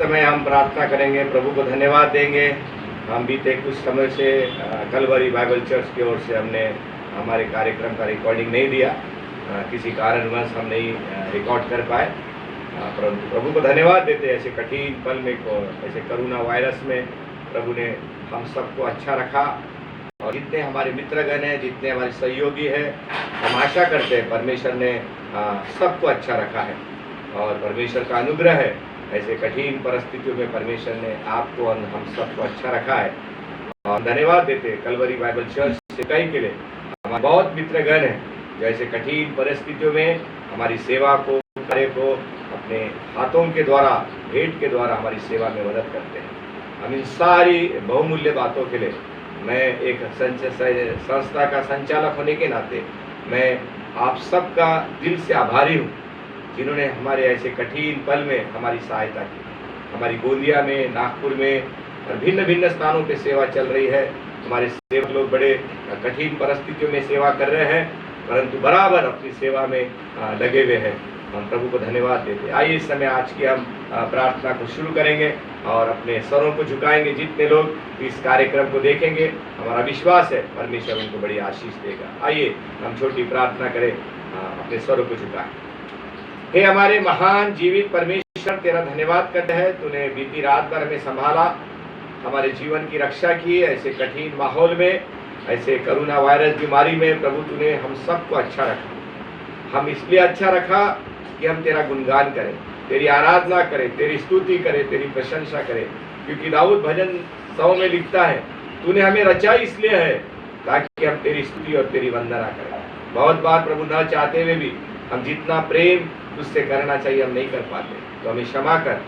समय हम प्रार्थना करेंगे, प्रभु को धन्यवाद देंगे। हम बीते कुछ समय से कलवरी बाइबल चर्च की ओर से हमने हमारे कार्यक्रम का रिकॉर्डिंग नहीं दिया, किसी कारणवश हम नहीं रिकॉर्ड कर पाए, परंतु प्रभु को धन्यवाद देते। ऐसे कठिन पल में, ऐसे कोरोना वायरस में प्रभु ने हम सबको अच्छा रखा, और जितने हमारे मित्रगण हैं, जितने हमारे सहयोगी हैं, हम आशा करते हैं परमेश्वर ने सबको अच्छा रखा है, और परमेश्वर का अनुग्रह है। ऐसे कठिन परिस्थितियों में परमेश्वर ने आपको और हम सबको अच्छा रखा है, और धन्यवाद देते कलवरी बाइबल चर्च से कई के लिए। हमारे बहुत मित्रगण हैं जो ऐसे कठिन परिस्थितियों में हमारी सेवा को, कार्य को अपने हाथों के द्वारा, भेंट के द्वारा हमारी सेवा में मदद करते हैं। हम इन सारी बहुमूल्य बातों के लिए, मैं एक संस्था का संचालक होने के नाते मैं आप सबका दिल से आभारी हूँ, जिन्होंने हमारे ऐसे कठिन पल में हमारी सहायता की। हमारी गोंदिया में, नागपुर में और भिन्न भिन्न स्थानों पे सेवा चल रही है। हमारे सेवक लोग बड़े कठिन परिस्थितियों में सेवा कर रहे हैं, परंतु बराबर अपनी सेवा में लगे हुए हैं। हम प्रभु को धन्यवाद देते। आइए इस समय आज की हम प्रार्थना को शुरू करेंगे और अपने स्वरों को झुकाएंगे। जितने लोग इस कार्यक्रम को देखेंगे, हमारा विश्वास है परमेश्वर उनको बड़ी आशीष देगा। आइए हम छोटी प्रार्थना करें, अपने स्वरों को झुकाएं। हे हमारे महान जीवित परमेश्वर, तेरा धन्यवाद करते हैं, तूने बीती रात भर हमें संभाला, हमारे जीवन की रक्षा की। ऐसे कठिन माहौल में, ऐसे कोरोना वायरस बीमारी में प्रभु तूने हम सबको अच्छा रखा। हम इसलिए अच्छा रखा कि हम तेरा गुणगान करें, तेरी आराधना करें, तेरी स्तुति करें, तेरी प्रशंसा करें, क्योंकि दाऊद भजन 100 में लिखता है, तूने हमें रचा इसलिए है ताकि हम तेरी स्तुति और तेरी वंदना करें। बहुत बार प्रभु न चाहते हुए भी हम जितना प्रेम तुझसे करना चाहिए हम नहीं कर पाते, तो हमें क्षमा कर।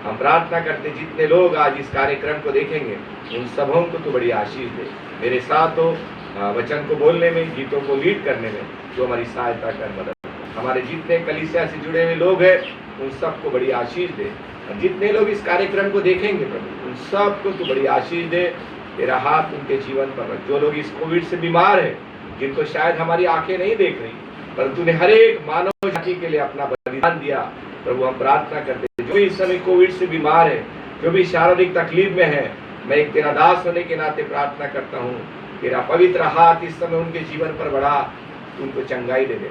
हम प्रार्थना करते जितने लोग आज इस कार्यक्रम को देखेंगे, उन सबों को तो बड़ी आशीष दे। मेरे साथ हो वचन को बोलने में, गीतों को लीड करने में, जो हमारी सहायता कर, मदद। हमारे जितने कलीसिया से जुड़े हुए लोग हैं, उन सबको बड़ी आशीष दे। और जितने लोग इस कार्यक्रम को देखेंगे प्रभु, उन सबको तो बड़ी आशीष दे। तेरा हाथ उनके जीवन पर रख। जो लोग इस कोविड से बीमार हैं, जिनको शायद हमारी आंखें नहीं देख रही, परंतु तूने हर एक मानव जाति के लिए अपना बलिदान दिया। प्रभु हम प्रार्थना करते हैं, जो इस समय कोविड से बीमार है, जो भी शारीरिक तकलीफ में है, मैं एक तेरा दास होने के नाते प्रार्थना करता हूँ, तेरा पवित्र हाथ इस समय उनके जीवन पर बढ़ा, उनको चंगाई दे दे,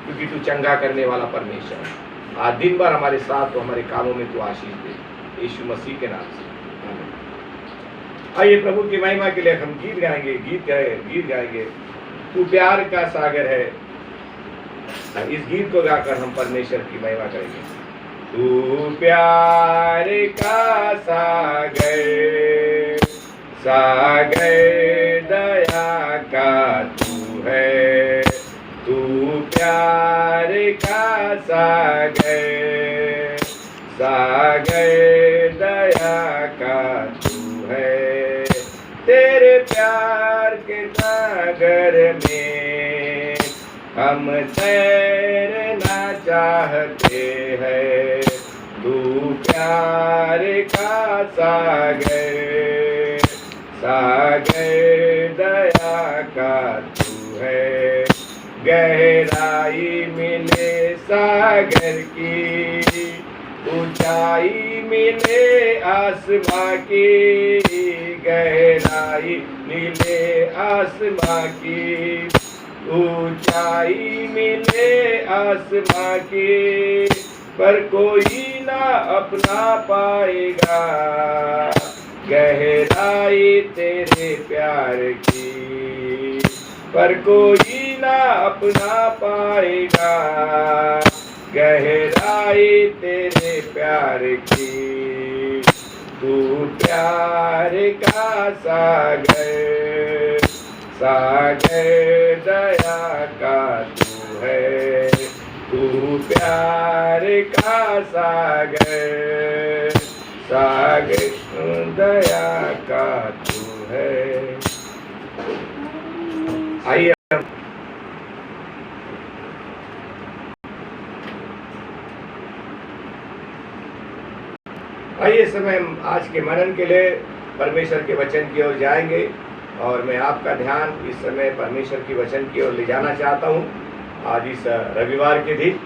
क्योंकि तू चंगा करने वाला परमेश्वर। आज दिन भर हमारे साथ, तो हमारे कामों में तू आशीष दे, यीशु मसीह के नाम से आमीन। आइए प्रभु की महिमा के लिए हम गीत गाएंगे। तू प्यार का सागर है। इस गीत को गाकर हम परमेश्वर की महिमा करेंगे। तू प्यार का सागर, सागर दया का तू है। तू प्यार का सागर, सागर दया का तू है। तेरे प्यार के सागर में हम तैरना चाहते हैं। तू प्यार का सागर, सागर दया का तू है। गहराई मिले सागर की, ऊंचाई मिले आसमां की। गहराई मिले आसमां की, ऊंचाई मिले आसमां की, पर कोई ना अपना पाएगा गहराई तेरे प्यार की। पर कोई ना अपना पाएगा गहराई तेरे प्यार की। तू प्यार का सागर, सागर दया का तू है। तू प्यार का सागर, सागर दया का तू है। आइए आइए समय हम आज के मनन के लिए परमेश्वर के वचन की ओर जाएंगे, और मैं आपका ध्यान इस समय परमेश्वर की वचन की ओर ले जाना चाहता हूँ। आज इस रविवार के दिन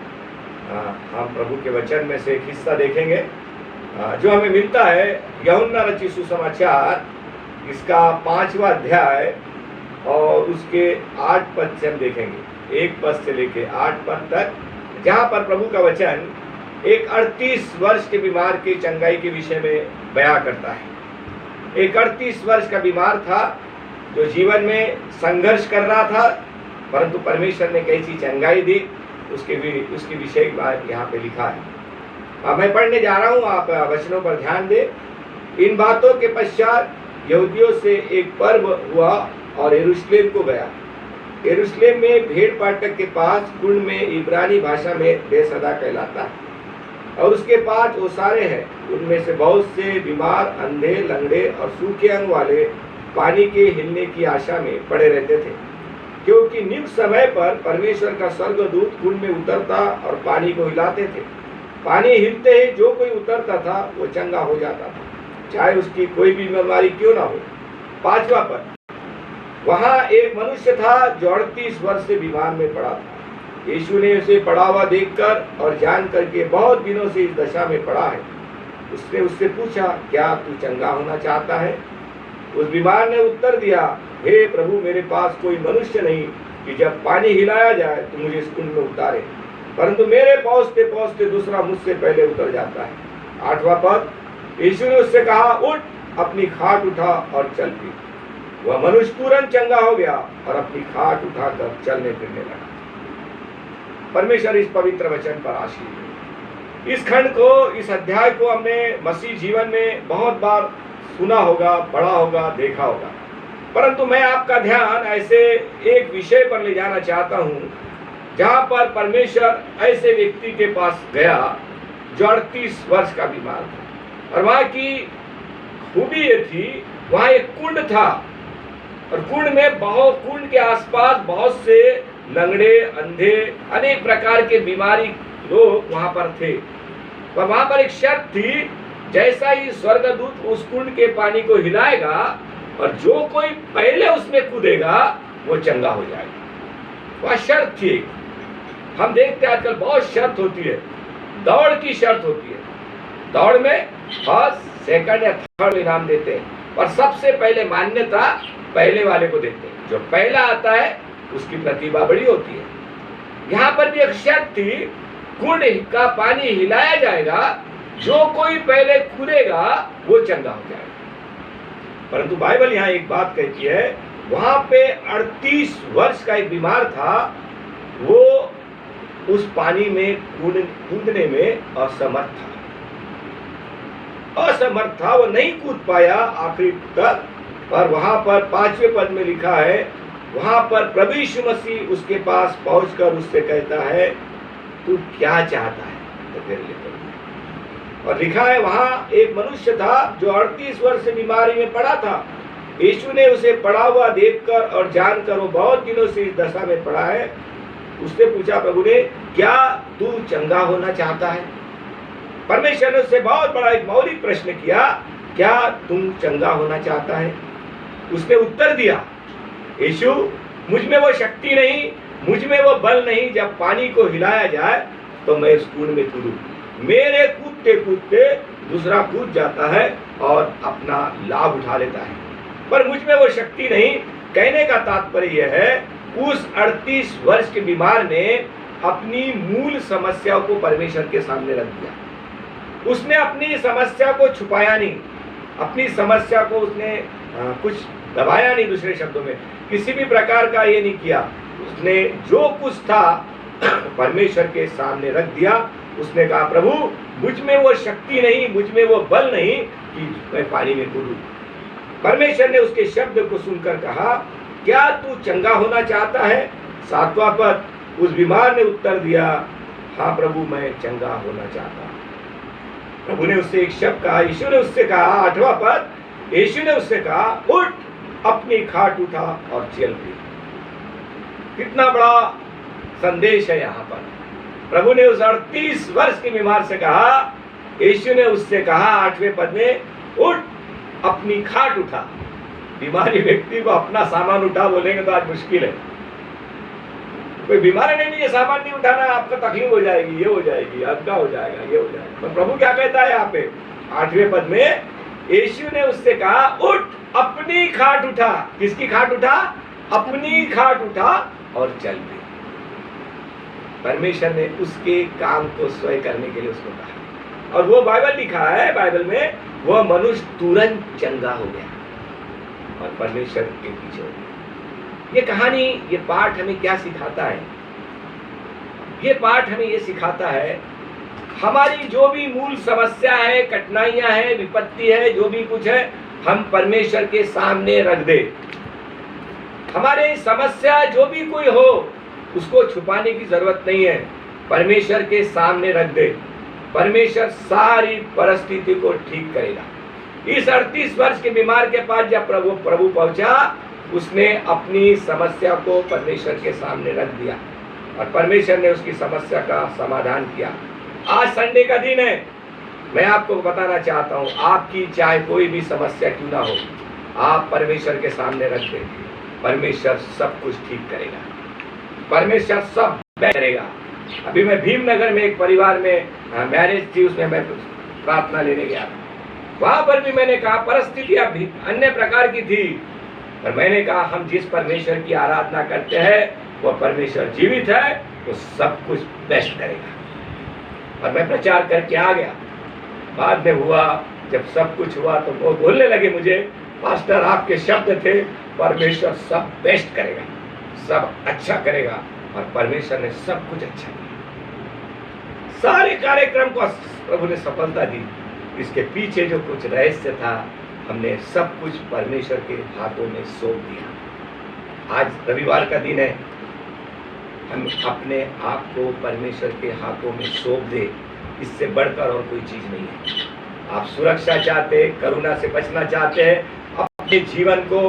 हम प्रभु के वचन में से एक हिस्सा देखेंगे, जो हमें मिलता है यूहन्ना रचित सुसमाचार, इसका 5वां अध्याय और उसके 8 पद से हम देखेंगे, 1 पद से लेके 8 पद तक, जहाँ पर प्रभु का वचन एक 38 वर्ष के बीमार के चंगाई के विषय में बयां करता है। एक 38 वर्ष का बीमार था जो जीवन में संघर्ष कर रहा था, परंतु परमेश्वर ने कैसी चंगाई दी उसके विषय की बात यहाँ पे लिखा है। अब मैं पढ़ने जा रहा हूँ, आप वचनों पर ध्यान दें। इन बातों के पश्चात यहूदियों से एक पर्व हुआ और यरूशलेम को गया। यरूशलेम में भेड़ फाटक के पास कुंड में इब्रानी भाषा में बेसदा कहलाता है, और उसके पास ओसारे हैं। उनमें से बहुत से बीमार, अंधे, लंगड़े और सूखे अंग वाले पानी के हिलने की आशा में पड़े रहते थे, क्योंकि नियुक्त समय पर परमेश्वर का स्वर्गदूत कुंड में उतरता और पानी को हिलाते थे। पानी हिलते ही जो कोई उतरता था वो चंगा हो जाता था, चाहे उसकी कोई भी बीमारी क्यों ना हो। 5वां पद, वहां एक मनुष्य था जो 38 वर्ष से बीमार में पड़ा था। यीशु ने उसे पड़ा हुआ देखकर और जान करके बहुत दिनों से इस दशा में पड़ा है, उसने उससे पूछा, क्या तू चंगा होना चाहता है? उस बीमार ने उत्तर दिया, हे प्रभु, मेरे पास कोई मनुष्य नहीं कि जब पानी हिलाया जाए तो मुझे इस कुंड में उतारे, परंतु मेरे पहुंचते पहुंचते दूसरा मुझसे पहले उतर जाता है। 8वां पद, यीशु ने उससे कहा, उठ, अपनी खाट उठा और चल पी। वह मनुष्य तुरंत चंगा हो गया और अपनी खाट उठाकर चलने फिरने लगा। परमेश्वर इस पवित्र वचन पर आशीष। इस खंड को, इस अध्याय को हमने मसीह जीवन में बहुत बार सुना होगा, पढ़ा होगा, देखा होगा, परंतु मैं आपका ध्यान ऐसे एक विषय पर ले जाना चाहता हूँ जहाँ पर परमेश्वर ऐसे व्यक्ति के पास गया जो 38 वर्ष का बीमार था, और वहाँ की खूबी ये थी, वहाँ एक कुंड था और कुंड के आसपास बहुत से लंगड़े, अंधे, अनेक प्रकार के बीमारी लोग वहाँ पर थे। पर वहाँ पर एक शर्त थी, जैसा ही स्वर्गदूत उस कुंड के पानी को हिलाएगा और जो कोई पहले उसमें कूदेगा वो चंगा हो जाएगा। वह शर्त थी। हम देखते हैं आजकल बहुत शर्त होती है, दौड़ की शर्त होती है। दौड़ में फर्स्ट, सेकंड या थर्ड इनाम देते हैं, और सबसे पहले मान्यता पहले वाले को देते हैं। जो पहला आता है उसकी प्रतिभा बड़ी होती है। यहाँ पर भी एक शर्त थी, कुंड का पानी हिलाया जाएगा, जो कोई पहले कूदेगा वो चंगा हो जाएगा। परंतु बाइबल यहाँ एक बात कहती है, वहां पे 38 वर्ष का एक बीमार था, वो उस पानी में कूदने में असमर्थ था, वो नहीं कूद पाया आखिरी तक। और वहां पर 5वें पद में लिखा है, वहां पर प्रभु यीशु मसीह उसके पास पहुंचकर उससे कहता है, तू क्या चाहता है? तो फिर और लिखा है, वहां एक मनुष्य था जो 38 वर्ष से बीमारी में पड़ा था। यीशु ने उसे पड़ा हुआ देखकर और जानकर वो बहुत दिनों से इस दशा में पड़ा है, उससे पूछा प्रभु ने, क्या तू चंगा होना चाहता है? परमेश्वर ने उससे बहुत बड़ा एक मौलिक प्रश्न किया, क्या तुम चंगा होना चाहता है? उसने उत्तर दिया, यीशु, मुझ में वो शक्ति नहीं, मुझ में वो बल नहीं, जब पानी को हिलाया जाए तो मैं इस कुंड में कूदूं। मेरे कूदते कूदते दूसरा कूद जाता है और अपना लाभ उठा लेता है, पर मुझ में वो शक्ति नहीं। कहने का तात्पर्य यह है, उस 38 वर्ष के बीमार ने अपनी मूल समस्या को परमेश्वर के सामने रख दिया। उसने अपनी समस्या को छुपाया नहीं, अपनी समस्या को उसने कुछ दबाया नहीं। दूसरे शब्दों में किसी भी प्रकार का ये नहीं किया, उसने जो कुछ था परमेश्वर के सामने रख दिया। उसने कहा, प्रभु, मुझ में वो शक्ति नहीं, मुझ में वो बल नहीं कि मैं पानी में कूदूं। परमेश्वर ने उसके शब्द को सुनकर कहा, क्या तू चंगा होना चाहता है? 7वां पद, उस बीमार ने उत्तर दिया, हाँ प्रभु, मैं चंगा होना चाहता हूं। प्रभु ने उससे एक शब्द कहा, यीशु ने उससे कहा, 8वां पद, यीशु ने उससे कहा, उठ, अपनी खाट उठा और चल पी। कितना बड़ा संदेश है यहाँ पर। प्रभु ने उस 38 वर्ष के बीमार से कहा, यीशु ने उससे कहा 8वें पद में, उठ, अपनी खाट उठा। बीमारी व्यक्ति को अपना सामान उठा बोलेंगे तो आज मुश्किल है। कोई बीमारी नहीं, ये सामान नहीं उठाना, आपका तकलीफ हो जाएगी, ये हो जाएगी, अद्दा हो जाएगा, ये हो जाएगा। तो प्रभु क्या कहता है यहाँ पे, 8वें पद में यीशु ने उससे कहा, उठ, अपनी खाट उठा। किसकी खाट उठा? अपनी खाट उठा और चल दे। परमेश्वर ने उसके काम को स्वयं करने के लिए उसको कहा, और वो बाइबल लिखा है, बाइबल में वह मनुष्य तुरंत चंगा हो गया और परमेश्वर के पीछे हो गया। ये कहानी, ये पाठ हमें क्या सिखाता है? ये पाठ हमें ये सिखाता है, हमारी जो भी मूल समस्या है, कठिनाइयां है, विपत्ति है, जो भी कुछ है, हम परमेश्वर के सामने रख दे। हमारे समस्या जो भी कोई हो, उसको छुपाने की जरूरत नहीं है, परमेश्वर के सामने रख दे। परमेश्वर सारी परिस्थिति को ठीक करेगा। इस 38 वर्ष के बीमार के पास जब प्रभु पहुंचा, उसने अपनी समस्या को परमेश्वर के सामने रख दिया और परमेश्वर ने उसकी समस्या का समाधान किया। आज संडे का दिन है, मैं आपको बताना चाहता हूं, आपकी चाहे कोई भी समस्या क्यों ना हो, आप परमेश्वर के सामने रख दें, परमेश्वर सब कुछ ठीक करेगा, परमेश्वर सब करेगा। अभी मैं भीमनगर में एक परिवार में मैरिज थी, उसमें मैं प्रार्थना लेने गया, वहां पर भी मैंने कहा परिस्थितियां भी अन्य प्रकार की थी, पर मैंने कहा हम जिस परमेश्वर की आराधना करते हैं वो परमेश्वर जीवित है, वो सब कुछ बेस्ट करेगा। और मैं प्रचार करके आ गया। बाद में हुआ, जब सब कुछ हुआ तो वो बोलने लगे मुझे, पास्टर आपके शब्द थे, परमेश्वर सब बेस्ट करेगा, सब अच्छा करेगा, और परमेश्वर ने सब कुछ अच्छा किया। सारे कार्यक्रम को प्रभु ने सफलता दी। इसके पीछे जो कुछ रहस्य था, हमने सब कुछ परमेश्वर के हाथों में सौंप दिया। आज रविवार का दिन है, हम अपने आप को परमेश्वर के हाथों में सौंप दे, इससे बढ़कर और कोई चीज नहीं है। आप सुरक्षा चाहते, करुणा से बचना चाहते हैं, अपने जीवन को,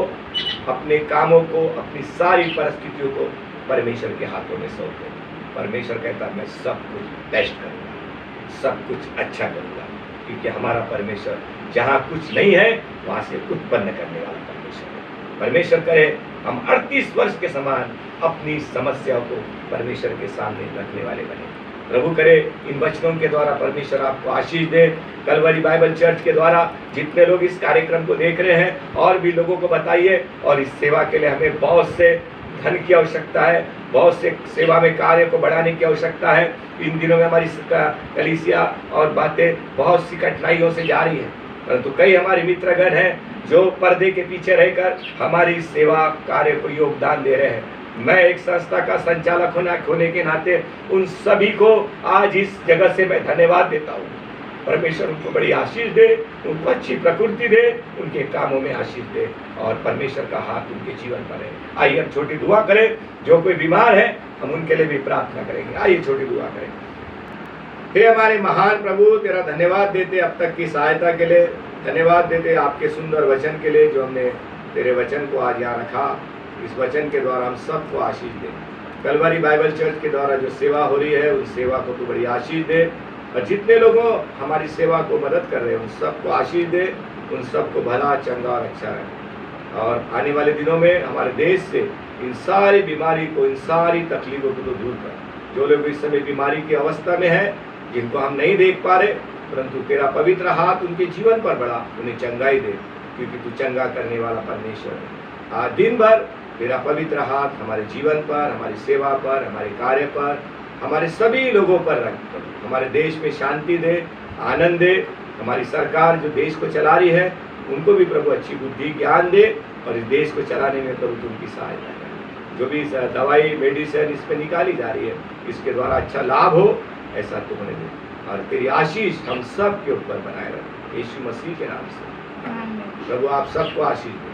अपने कामों को, अपनी सारी परिस्थितियों को परमेश्वर के हाथों में सौंप दो। परमेश्वर कहता है मैं सब कुछ बेस्ट करूंगा, सब कुछ अच्छा करूंगा, क्योंकि हमारा परमेश्वर जहाँ कुछ नहीं है वहां से उत्पन्न करने वाला परमेश्वर है। परमेश्वर करे हम 38 वर्ष के समान अपनी समस्याओं को परमेश्वर के सामने रखने वाले बने। प्रभु करे इन वचनों के द्वारा परमेश्वर आपको आशीष दे। कलवरी बाइबल चर्च के द्वारा जितने लोग इस कार्यक्रम को देख रहे हैं, और भी लोगों को बताइए। और इस सेवा के लिए हमें बहुत से धन की आवश्यकता है, बहुत से सेवा में कार्य को बढ़ाने की आवश्यकता है। इन दिनों में हमारी कलीसिया और बातें बहुत सी कठिनाइयों से जा रही है, परंतु कई हमारे मित्रगण हैं जो पर्दे के पीछे रहकर हमारी सेवा कार्य को योगदान दे रहे हैं। मैं एक संस्था का संचालक होने के नाते उन सभी को आज इस जगह से मैं धन्यवाद देता हूँ। परमेश्वर उनको बड़ी आशीष दे, उनको अच्छी प्रकृति दे, उनके कामों में आशीष दे, और परमेश्वर का हाथ उनके जीवन पर है। आइए हम छोटी दुआ करें। जो कोई बीमार है हम उनके लिए भी प्रार्थना करेंगे। आइए छोटी दुआ करें। हे हमारे महान प्रभु, तेरा धन्यवाद देते अब तक की सहायता के लिए, धन्यवाद देते आपके सुंदर वचन के लिए, जो हमने तेरे वचन को आज यहाँ रखा। इस वचन के द्वारा हम सबको आशीष दे। कलवरी बाइबल चर्च के द्वारा जो सेवा हो रही है, उस सेवा को तू बड़ी आशीष दे, और जितने लोगों हमारी सेवा को मदद कर रहे हैं उन सबको आशीष दे, उन सबको भला, चंगा और अच्छा रहे। और आने वाले दिनों में हमारे देश से इन सारी बीमारी को, इन सारी तकलीफों को तो दूर कर। जो लोग इस समय बीमारी की अवस्था में है, जिनको हम नहीं देख पा रहे, परंतु तेरा पवित्र हाथ उनके जीवन पर बढ़ा, उन्हें चंगाई दे, क्योंकि तू चंगा करने वाला परमेश्वर है। आज दिन भर तेरा पवित्र हाथ हमारे जीवन पर, हमारी सेवा पर, हमारे कार्य पर, हमारे सभी लोगों पर रख। हमारे देश में शांति दे, आनंद दे। हमारी सरकार जो देश को चला रही है, उनको भी प्रभु अच्छी बुद्धि, ज्ञान दे, और इस देश को चलाने में प्रभु तुमकी सहायता करे। जो भी दवाई, मेडिसिन इस पर निकाली जा रही है, इसके द्वारा अच्छा लाभ हो, ऐसा तुमने दे, और तेरी आशीष हम सब के ऊपर बनाए रहे, यीशु मसीह के नाम से। प्रभु आप सबको आशीष दे।